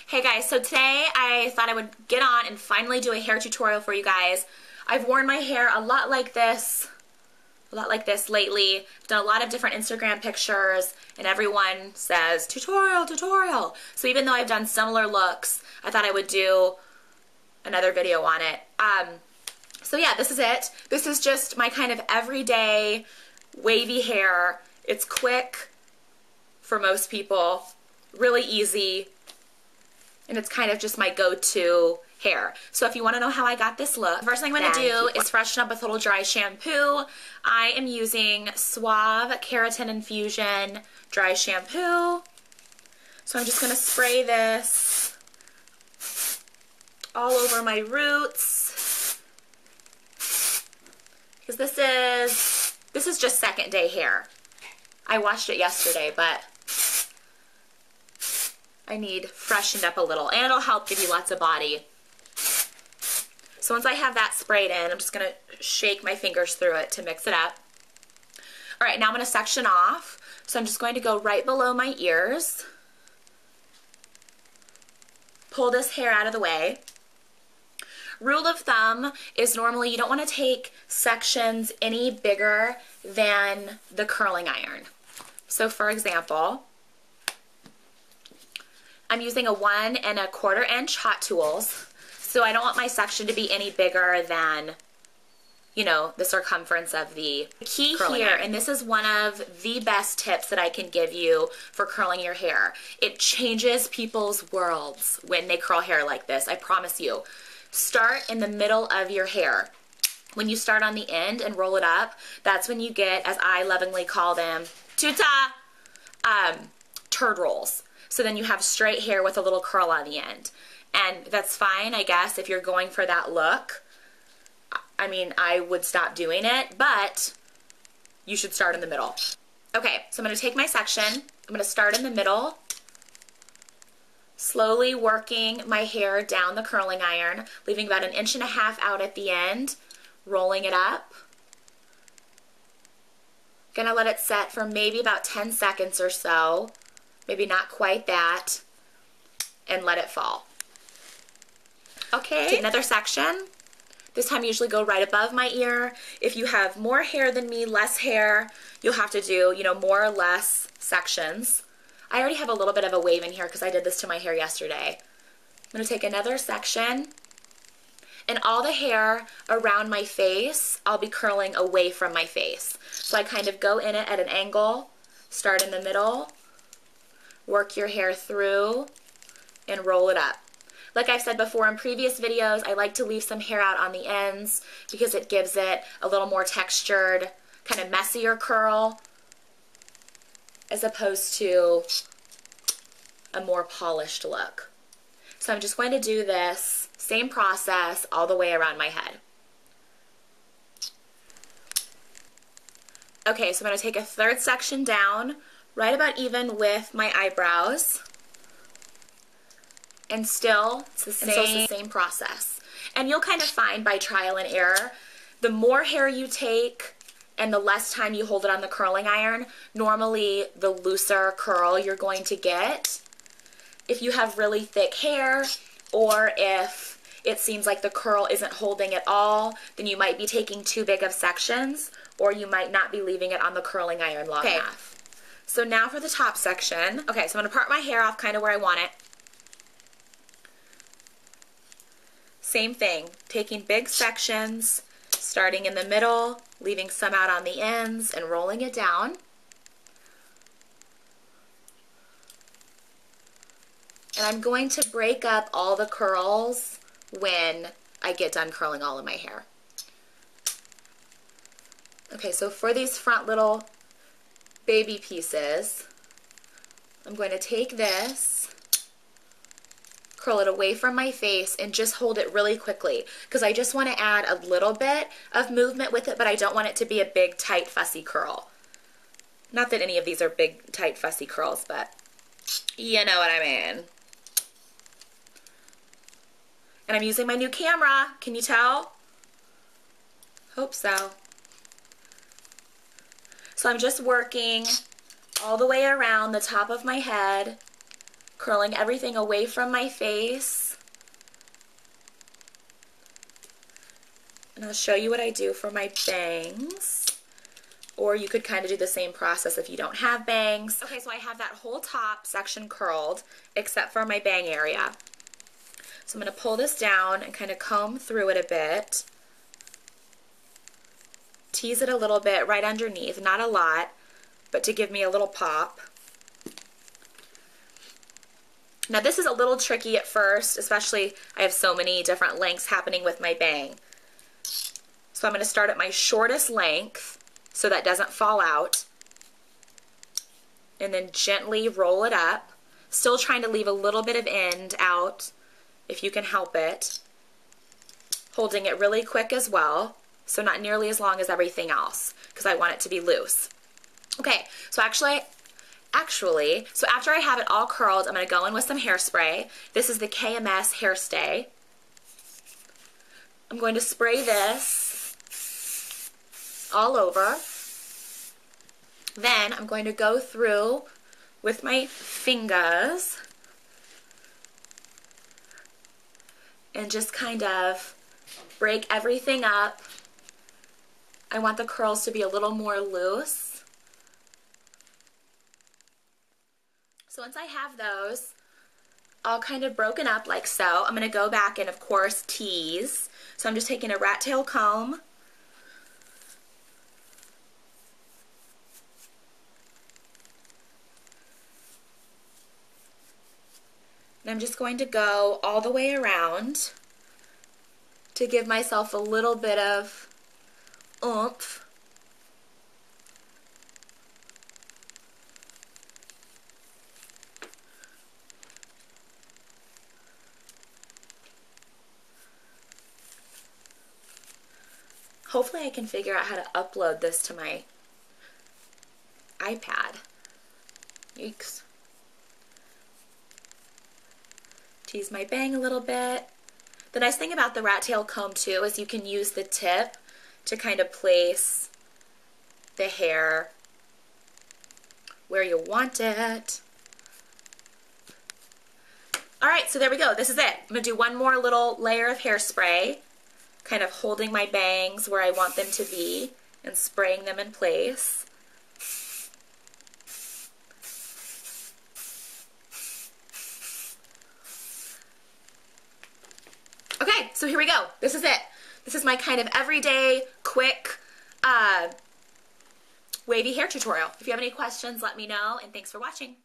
Hey guys, so today I thought I would get on and finally do a hair tutorial for you guys. I've worn my hair a lot like this lately. I've done a lot of different Instagram pictures and everyone says tutorial, tutorial. So even though I've done similar looks, I thought I would do another video on it. So yeah, this is it. This is just my kind of everyday wavy hair. It's quick for most people, really easy. And it's kind of just my go-to hair. So if you want to know how I got this look, the first thing I'm going to do is freshen up with a little dry shampoo. I am using Suave Keratin Infusion dry shampoo. So I'm just going to spray this all over my roots. Because this is just second day hair. I washed it yesterday, but I need freshened up a little, and it'll help give you lots of body. So once I have that sprayed in, I'm just going to shake my fingers through it to mix it up. Alright, now I'm going to section off. So I'm just going to go right below my ears. Pull this hair out of the way. Rule of thumb is normally you don't want to take sections any bigger than the curling iron. So for example, I'm using a 1 1/4 inch Hot Tools, so I don't want my section to be any bigger than, you know, the circumference of the key here, and this is one of the best tips that I can give you for curling your hair. It changes people's worlds when they curl hair like this, I promise you. Start in the middle of your hair. When you start on the end and roll it up, that's when you get, as I lovingly call them, turd rolls. So then you have straight hair with a little curl on the end. And that's fine, I guess, if you're going for that look. I mean, I would stop doing it, but you should start in the middle. Okay, so I'm going to take my section. I'm going to start in the middle, slowly working my hair down the curling iron, leaving about 1.5 inches out at the end, rolling it up. Gonna let it set for maybe about 10 seconds or so. Maybe not quite that, and let it fall. Okay, take another section. This time I usually go right above my ear. If you have more hair than me, less hair, you'll have to do, you know, more or less sections. I already have a little bit of a wave in here because I did this to my hair yesterday. I'm going to take another section, and all the hair around my face, I'll be curling away from my face. So I kind of go in it at an angle, start in the middle, work your hair through, and roll it up. Like I've said before in previous videos, I like to leave some hair out on the ends because it gives it a little more textured, kind of messier curl, as opposed to a more polished look. So I'm just going to do this same process all the way around my head. Okay, so I'm going to take a third section down, right about even with my eyebrows, and still it's the same process. And you'll kind of find by trial and error, the more hair you take and the less time you hold it on the curling iron, normally the looser curl you're going to get. If you have really thick hair, or if it seems like the curl isn't holding at all, then you might be taking too big of sections, or you might not be leaving it on the curling iron long enough. So now for the top section. Okay, so I'm going to part my hair off kind of where I want it. Same thing, taking big sections, starting in the middle, leaving some out on the ends, and rolling it down. And I'm going to break up all the curls when I get done curling all of my hair. Okay, so for these front little baby pieces, I'm going to take this, curl it away from my face, and just hold it really quickly because I just want to add a little bit of movement with it, but I don't want it to be a big, tight, fussy curl. Not that any of these are big, tight, fussy curls, but you know what I mean. And I'm using my new camera. Can you tell? Hope so. So I'm just working all the way around the top of my head, curling everything away from my face. And I'll show you what I do for my bangs. Or you could kind of do the same process if you don't have bangs. Okay, so I have that whole top section curled except for my bang area. So I'm going to pull this down and kind of comb through it a bit. Tease it a little bit right underneath, not a lot, but to give me a little pop. Now this is a little tricky at first, especially I have so many different lengths happening with my bang. So I'm going to start at my shortest length so that doesn't fall out, and then gently roll it up, still trying to leave a little bit of end out if you can help it, holding it really quick as well, so not nearly as long as everything else because I want it to be loose. Okay, so actually, so after I have it all curled, I'm going to go in with some hairspray. This is the KMS Hair Stay. I'm going to spray this all over. Then I'm going to go through with my fingers and just kind of break everything up. I want the curls to be a little more loose. So once I have those all kind of broken up like so, I'm going to go back and of course tease. So I'm just taking a rat tail comb. And I'm just going to go all the way around to give myself a little bit of oomph. Hopefully I can figure out how to upload this to my iPad. Yikes. Tease my bang a little bit. The nice thing about the rat tail comb too is you can use the tip to kind of place the hair where you want it. Alright, so there we go. This is it. I'm going to do one more little layer of hairspray, kind of holding my bangs where I want them to be and spraying them in place. Okay, so here we go. This is it. This is my kind of everyday, quick, wavy hair tutorial. If you have any questions, let me know, and thanks for watching.